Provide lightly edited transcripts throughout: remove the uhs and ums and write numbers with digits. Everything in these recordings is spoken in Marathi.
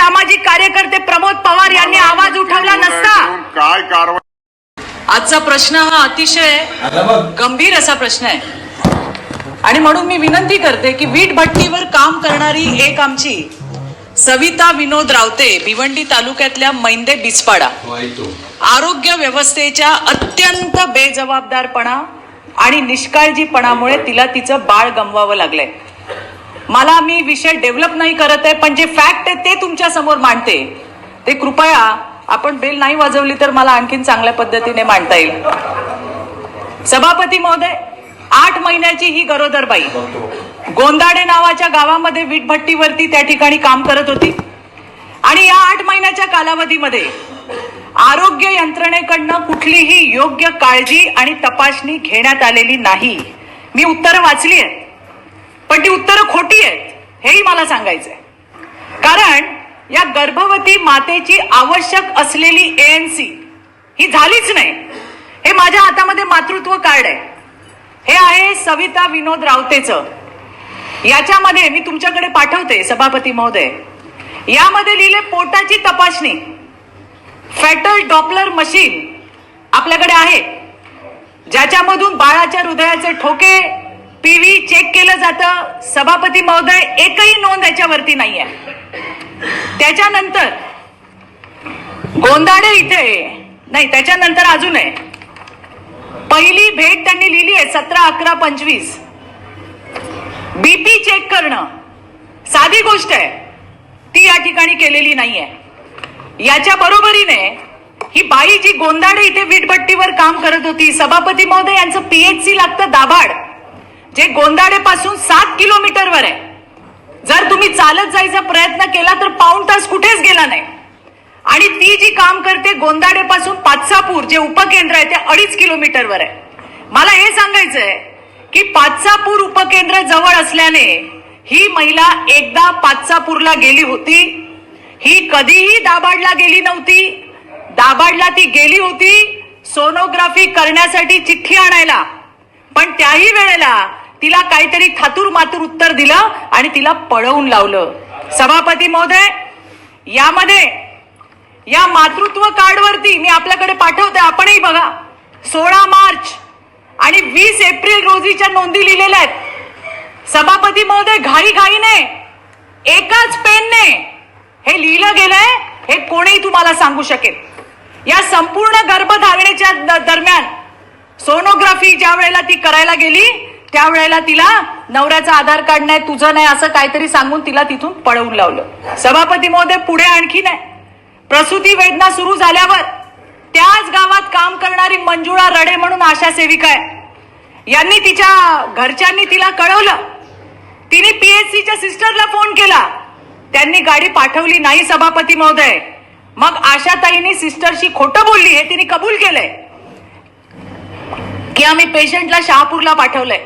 सामाजिक कार्यकर्ते प्रमोद पवार यांनी आवाज उठवला नसता काय कारवाई? आजचा प्रश्न हा अतिशय गंभीर असा प्रश्न आहे आणि म्हणून मी विनंती करते की वीट भट्टीवर काम करणारी एक आमची सविता विनोद रावते, भिवंडी तालुक्यातल्या मैंदे बिस्पाडा, आरोग्य व्यवस्थेच्या अत्यंत बेजबाबदारपणा आणि निष्काळजीपणामुळे तिला तिचं बाळ गमवावं लागलंय. मला मी विषय डेव्हलप नाही करत आहे, पण जे फॅक्ट आहे ते तुमच्या समोर मांडते. ते कृपया आपण बेल नाही वाजवली तर मला आणखीन चांगल्या पद्धतीने मांडता येईल. सभापती महोदय, 8 महिन्याची ही गरोदर बाई गोंदाडे नावाच्या गावामध्ये वीटभट्टीवरती त्या ठिकाणी काम करत होती आणि या 8 महिन्याच्या कालावधीमध्ये आरोग्य यंत्रणेकडनं कुठलीही योग्य काळजी आणि तपासणी घेण्यात आलेली नाही. मी उत्तरं वाचली आहेत, पण ती उत्तरं खोटी आहेत हेही मला सांगायचंय. कारण या गर्भवती मातेची आवश्यक असलेली ANC ही झालीच नाही. हे माझ्या हातामध्ये मातृत्व कार्ड आहे, हे आहे सविता विनोद रावतेचं. याच्यामध्ये मी तुमच्याकडे पाठवते सभापती महोदय. यामध्ये लिहिले पोटाची तपासणी, फॅटल डॉपलर मशीन आपल्याकडे आहे, ज्याच्यामधून बाळाच्या हृदयाचे ठोके PV चेक केलं जातं. सभापती महोदय, एकही नोंद याच्यावरती नाहीये. त्याच्यानंतर गोंदाडे इथे नाही, त्याच्यानंतर अजून आहे पहिली भेट त्यांनी लिहिली आहे 17/11/25. BP चेक करणं साधी गोष्ट आहे, ती या ठिकाणी केलेली नाहीये. याच्या बरोबरीने ही बाई जी गोंदाडे इथे वीटभट्टीवर काम करत होती, सभापती महोदय, यांचं PHC लागतं दाभाड, जे गोंदाडे पासून 7 किलोमीटरवर आहे. जर तुम्ही चालत जायचा प्रयत्न केला तर पाऊण तास कुठेच गेला नाही. आणि ती जी काम करते गोंदाडे पासून पाचसापूर जे उपकेंद्र आहे ते 2.5 किलोमीटरवर आहे. मला हे सांगायचंय की पाचसापूर उपकेंद्र जवळ असल्याने ही महिला एकदा पाचसापूरला गेली होती, ही कधीही दाभाडला गेली नव्हती. दाभाडला ती गेली होती सोनोग्राफी करण्यासाठी चिठ्ठी आणायला, पण त्याही वेळेला तिला काहीतरी थातूर मातूर उत्तर दिलं आणि तिला पळवून लावलं. सभापती महोदय, यामध्ये या मातृत्व कार्डवरती मी आपल्याकडे पाठवते, आपणही बघा, 16 मार्च आणि 20 एप्रिल रोजीच्या नोंदी लिहिलेल्या आहेत. सभापती महोदय, घाईने एकाच पेनने हे लिहिलं गेलंय, हे कोणीही तुम्हाला सांगू शकेल. या संपूर्ण गर्भधारणेच्या दरम्यान सोनोग्राफी ज्या वेळेला ती करायला गेली त्यावेळेला तिला नवऱ्याचं आधार कार्ड नाही, तुझं नाही, असं काहीतरी सांगून तिला तिथून पळवून लावलं. सभापती महोदय, पुढे आणखी नाही, प्रसूती वेदना सुरू झाल्यावर त्याच गावात काम करणारी मंजुळा रडे म्हणून आशा सेविका आहे, यांनी तिच्या घरच्यांनी तिला कळवलं. तिने PHCच्या सिस्टरला फोन केला, त्यांनी गाडी पाठवली नाही. सभापती महोदय, मग आशाताईंनी सिस्टरशी खोटं बोलली हे तिने कबूल केलंय की आम्ही पेशंटला शहापूरला पाठवलंय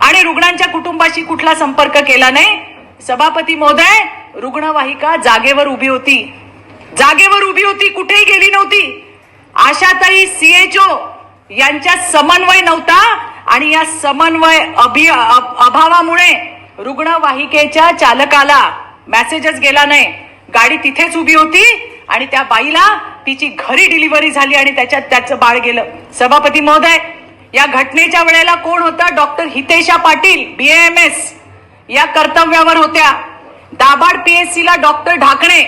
आणि रुग्णांच्या कुटुंबाशी कुठला संपर्क केला नाही. सभापती महोदय, रुग्णवाहिका जागेवर उभी होती, कुठेही गेली नव्हती. आशाताई CHO यांच्या समन्वय नव्हता आणि या समन्वय अभावामुळे रुग्णवाहिकेच्या चालकाला मेसेजच गेला नाही. गाडी तिथेच उभी होती आणि त्या बाईला तिची घरी डिलिव्हरी झाली आणि त्याचं बाळ गेलं. सभापती महोदय, या घटनेच्या वेळेला कोण होता? डॉक्टर हितेशा पाटील BAMS या कर्तव्यावर होत्या. दाभाड PHCला डॉक्टर ढाकणे,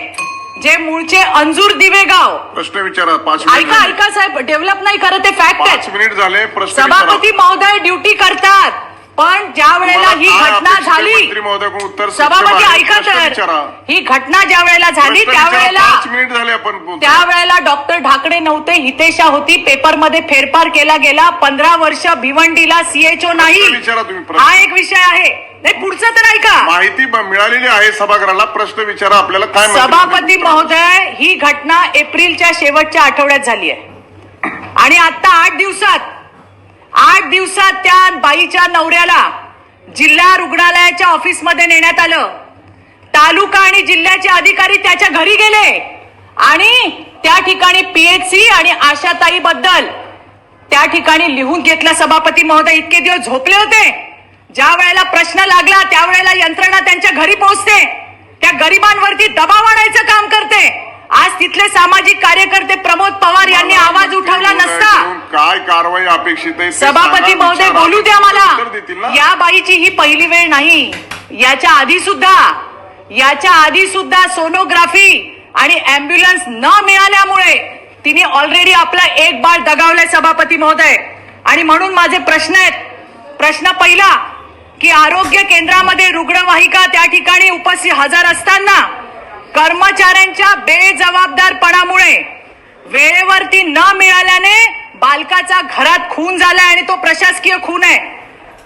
जे मूळचे अंजूर दिवेगाव. प्रश्न विचारा. 5 मिनिट. ऐका साहेब, डेव्हलप नाही करत, ते फॅक्ट आहे. 5 मिनिट झाले. प्रश्न सभापती महोदय ड्युटी करतात, पण ज्या वेळेला ही घटना झाली, सभापती ऐका तर, ही घटना ज्या वेळेला झाली त्यावेळेला डॉक्टर ढाकणे नव्हते, हितेशा होती. पेपरमध्ये फेरफार केला गेला. 15 वर्ष भिवंडीला CHO नाही. हा एक विषय आहे. नाही, पुढचं तर ऐका. माहिती मिळालेली आहे सभागृहाला. प्रश्न विचारा. आपल्याला काय? सभापती महोदय, ही घटना एप्रिलच्या शेवटच्या आठवड्यात झाली आहे आणि आता 8 दिवसात त्या बाईच्या नवऱ्याला जिल्हा रुग्णालयाच्या ऑफिसमध्ये नेण्यात आलं. तालुका आणि जिल्ह्याचे अधिकारी त्याच्या घरी गेले आणि त्या ठिकाणी PHC आणि आशाताई बद्दल त्या ठिकाणी लिहून घेतलं. सभापती महोदय, इतके दिवस झोपले होते. ज्या वेळेला प्रश्न लागला त्यावेळेला यंत्रणा त्यांच्या घरी पोहोचते त्या गरिबांवरती दबाव आणायचं काम करते. आज तिथले सामाजिक कार्यकर्ते प्रमोद पवार यांनी आवाज उठवला नसता. काय कारवाई अपेक्षित आहे ते सभापती सांगा, महोदय विचारा. बोलू द्या उत्तर देतील मला. ना? या बाईची ही पहिली वेळ नाही. याच्या आधी सुद्धा सोनोग्राफी आणि अँब्युलन्स न मिळाल्यामुळे तिने ऑलरेडी आपला एक बाळ दगावलाय सभापती महोदय. आणि म्हणून माझे प्रश्न आहेत. प्रश्न पहिला की आरोग्य केंद्रामध्ये रुग्णवाहिका त्या ठिकाणी उपस्थित हजर असताना कर्मचाऱ्यांच्या बेजबाबदारपणामुळे वेळेवरती न मिळाल्याने बालकाचा घरात खून झालाय आणि तो प्रशासकीय खून आहे.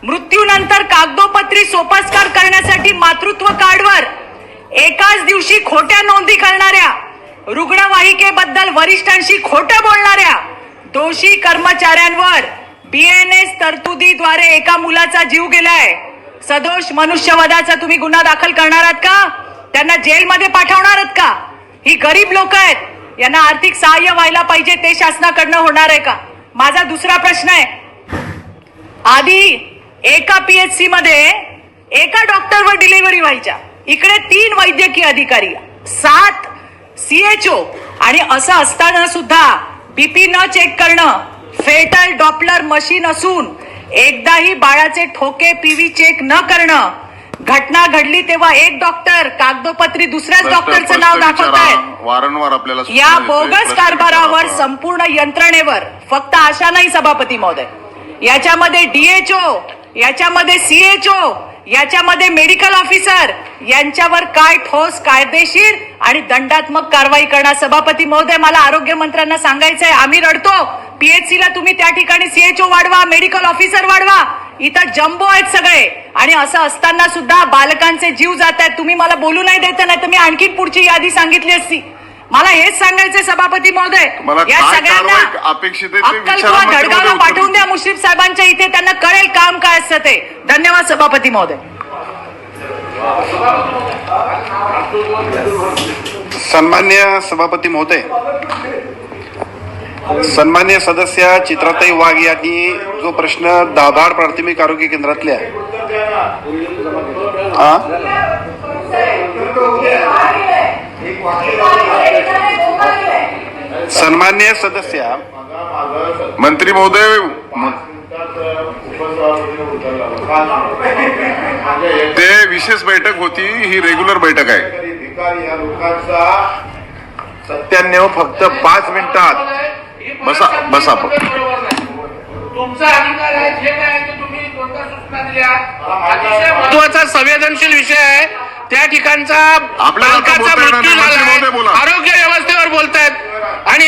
मृत्यूनंतर कागदोपत्री सोपस्कार करण्यासाठी मातृत्व कार्डवर एकाच दिवशी खोट्या नोंदी करणाऱ्या, रुग्णवाहिकेबद्दल वरिष्ठांशी खोटं बोलणाऱ्या दोषी कर्मचाऱ्यांवर BNS तरतुदीद्वारे एका मुलाचा जीव गेलाय. सदोष मनुष्यवधाचा तुम्ही गुन्हा दाखल करणार आहात का? त्यांना जेलमध्ये पाठवणार आहात का? ही गरीब लोक आहेत, यांना आर्थिक सहाय्य व्हायला पाहिजे, ते शासनाकडनं होणार आहे का? माझा दुसरा प्रश्न आहे. आधी एका PHC मध्ये एका डॉक्टरवर डिलिव्हरी व्हायच्या, इकडे 3 वैद्यकीय अधिकारी, 7 CHO आणि असं असताना सुद्धा BP न चेक करणं, फेटल डॉपलर मशीन असून एकदाही बाळाचे ठोके PV चेक न करणं, घटना घडली तेव्हा एक डॉक्टर कागदोपत्री दुसऱ्याच डॉक्टरचं नाव दाखवतायत. वारंवार आपल्याला सूचना या देतोय. बोगस प्रश्न कारभारावर विचारा. संपूर्ण यंत्रणेवर फक्त आशा नाही सभापती महोदय, याच्यामध्ये DHO, याच्यामध्ये CHO, याच्यामध्ये मेडिकल ऑफिसर यांच्यावर काय ठोस कायदेशीर आणि दंडात्मक कारवाई करणार. सभापती महोदय, मला आरोग्य मंत्र्यांना सांगायचंय, आम्ही रडतो PHC ला तुम्ही त्या ठिकाणी CHO वाढवा, मेडिकल ऑफिसर वाढवा, इथं जम्बो आहेत सगळे. आणि असं असताना सुद्धा बालकांचे जीव जात आहेत. तुम्ही मला बोलू नाही देत, नाही तर मी आणखी पुढची यादी सांगितली असती. मला हेच सांगायचंय सभापती महोदय, मला या काय सगळ्यांना कारवाई अपेक्षित आहे ते अक्कल विचारा, किंवा मंत्रिमहोदय धडगावला उत्तर पाठवून द्या मुश्रीफ साहेबांच्या इथे, त्यांना कळेल काम काय असतं ते. धन्यवाद सभापती महोदय. सन्मान्य सभापती महोदय, सन्मान्य सदस्य चित्राताई वाघ यांनी जो प्रश्न दाभाड प्राथमिक आरोग्य केंद्रातल्या सन्मान्य सदस्य मंत्री महोदय, ते विशेष बैठक होती, ही रेग्युलर बैठक आहे. या लोकांचा 97 फक्त 5 मिनिटात बसा. तुमचा अधिकार आहे, जे काय ते तुम्ही कोणत्या सूचना दिल्या. अतिशय महत्वाचा संवेदनशील विषय आहे. त्या ठिकाणचा आपल्याला आता बालकाचा बोलता येणार मृत्यू नाही. मंत्री महोदय झालाय, बोला. आरोग्य व्यवस्थेवर बोलतायत आणि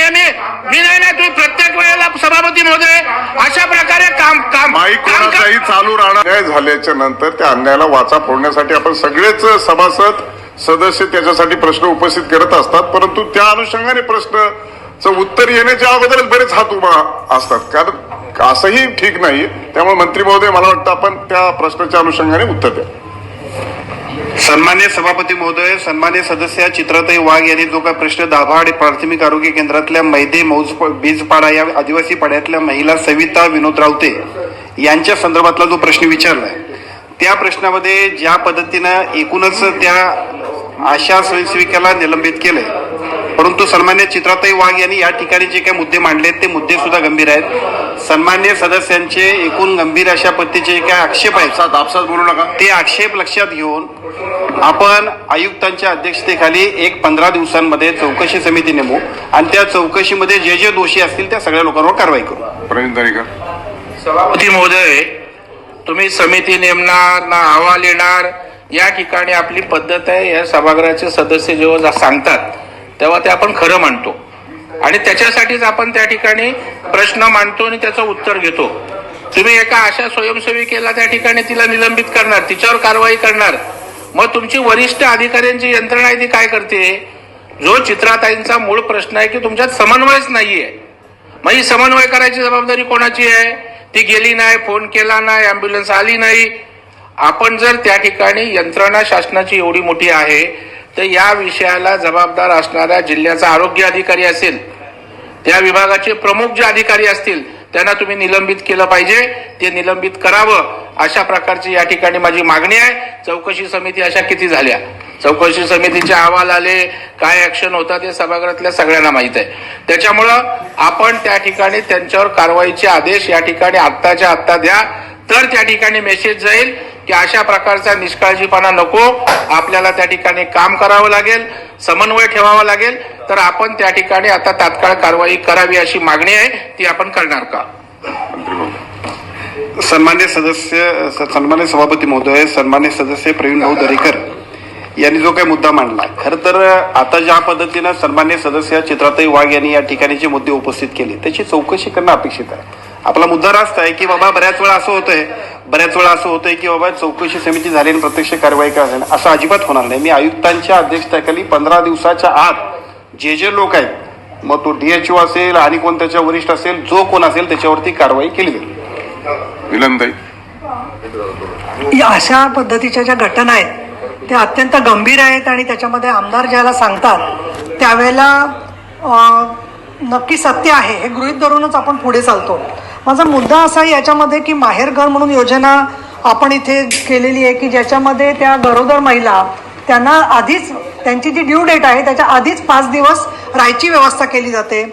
मी नाही तुम्ही प्रत्येक वेळेला सभापती महोदय अशा प्रकारे काम माईक कोणाचाही चालू राहणार. अन्याय झाल्याच्या नंतर त्या अन्यायाला वाचा फोडण्यासाठी आपण सगळेच सभासद सदस्य त्याच्यासाठी प्रश्न उपस्थित करत असतात, परंतु त्या अनुषंगाने प्रश्नाचं उत्तर येण्याच्या अगोदरच बरेच हात उभा असतात, कारण असंही ठीक नाही. त्यामुळे मंत्री महोदय, मला वाटतं आपण त्या प्रश्नाच्या अनुषंगाने उत्तर द्या. सन्मान्य सभापती महोदय, सन्मान्य सदस्य चित्राताई वाघ यांनी जो काही प्रश्न दाभाड प्राथमिक आरोग्य केंद्रातल्या मैदे बीजपाडा या आदिवासी पाड्यातल्या महिला सविता विनोद रावते यांच्या संदर्भातला जो प्रश्न विचारलाय, त्या प्रश्नामध्ये ज्या पद्धतीनं एकूणच त्या आशा स्वयंसेविकेला निलंबित केलंय, परंतु सन्मान्य चित्राताई वाघ यांनी या ठिकाणी जे काही मुद्दे मांडलेत ते मुद्दे सुद्धा गंभीर आहेत. सन्मान्य सदस्यांचे एकूण गंभीर अशा पद्धतीचे जे काही आक्षेप आहेत, आपसात बोलू नका. ते आक्षेप लक्षात घेऊन आपण आयुक्तांच्या अध्यक्षतेखाली 15 दिवसांमध्ये चौकशी समिती नेमू आणि त्या चौकशीमध्ये जे जे दोषी असतील त्या सगळ्या लोकांवर कारवाई करू. प्रणित दरेकर. सभापती महोदय, तुम्ही समिती नेमणार ना अहवाल येणार, या ठिकाणी आपली पद्धत आहे. या सभागृहाचे सदस्य जेव्हा सांगतात तेव्हा ते आपण खरं मानतो आणि त्याच्यासाठीच आपण त्या ठिकाणी प्रश्न मांडतो आणि त्याचं उत्तर घेतो. तुम्ही एका अशा स्वयंसेविकेला त्या ठिकाणी तिला निलंबित करणार, तिच्यावर कारवाई करणार, मग तुमची वरिष्ठ अधिकाऱ्यांची यंत्रणा आहे ती काय करते? जो चित्राताईंचा मूळ प्रश्न आहे की तुमच्यात समन्वयच नाहीये, मग ही समन्वय करायची जबाबदारी कोणाची आहे? ती गेली नाही, फोन केला नाही, अँब्युलन्स आली नाही. आपण जर त्या ठिकाणी यंत्रणा शासनाची एवढी मोठी आहे तर या विषयाला जबाबदार असणाऱ्या जिल्ह्याचा आरोग्य अधिकारी असेल, त्या विभागाचे प्रमुख जे अधिकारी असतील त्यांना तुम्ही निलंबित केलं पाहिजे, ते निलंबित करावं. अशा प्रकारची या ठिकाणी माझी मागणी आहे. चौकशी समिती अशा किती झाल्या, चौकशी समितीचे अहवाल आले, काय ऍक्शन होता ते सभागृहातल्या सगळ्यांना माहित आहे. त्याच्यामुळं आपण त्या ठिकाणी त्यांच्यावर कारवाईचे आदेश या ठिकाणी आत्ताच्या आत्ता द्या, तर त्या ठिकाणी मेसेज जाईल की अशा प्रकारचा निष्काळजीपणा नको, आपल्याला त्या ठिकाणी काम करावं लागेल, समन्वय ठेवावा लागेल. तर आपण त्या ठिकाणी आता तात्काळ कारवाई करावी अशी मागणी आहे, ती आपण करणार का? सन्मान्य सभापती महोदय, सन्मान्य सदस्य प्रवीण भाऊ दरेकर यांनी जो काही मुद्दा मांडला, खरं तर आता ज्या पद्धतीनं सन्मान्य सदस्य चित्राताई वाघ यांनी या ठिकाणी जे मुद्दे उपस्थित केले त्याची चौकशी करणं अपेक्षित आहे. आपला मुद्दा रास्त आहे की बाबा बऱ्याच वेळा असं होतंय की बाबा चौकशी समिती झाली आणि प्रत्यक्ष कारवाई करा, असं अजिबात होणार नाही. मी आयुक्तांच्या अध्यक्षतेखाली 15 दिवसाच्या आत जे लोक आहेत, मग तो DHO असेल आणि कोण त्याच्या वरिष्ठ असेल, जो कोण असेल त्याच्यावरती कारवाई केली जाईल. विलनताई, या अशा पद्धतीच्या ज्या घटना आहेत त्या अत्यंत गंभीर आहेत आणि त्याच्यामध्ये आमदार ज्याला सांगतात त्यावेळेला नक्की सत्य आहे हे गृहीत धरूनच आपण पुढे चालतो. माझा मुद्दा असा आहे याच्यामध्ये की माहेरघर म्हणून योजना आपण इथे केलेली आहे की ज्याच्यामध्ये त्या गरोदर महिला त्यांना आधीच त्यांची जी ड्यू डेट आहे त्याच्या आधीच 5 दिवस राहायची व्यवस्था केली जाते,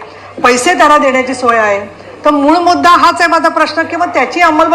पैसे त्यांना देण्याची सोय आहे. तर मूळ मुद्दा हाच आहे माझा प्रश्न की मग त्याची अंमलबजावणी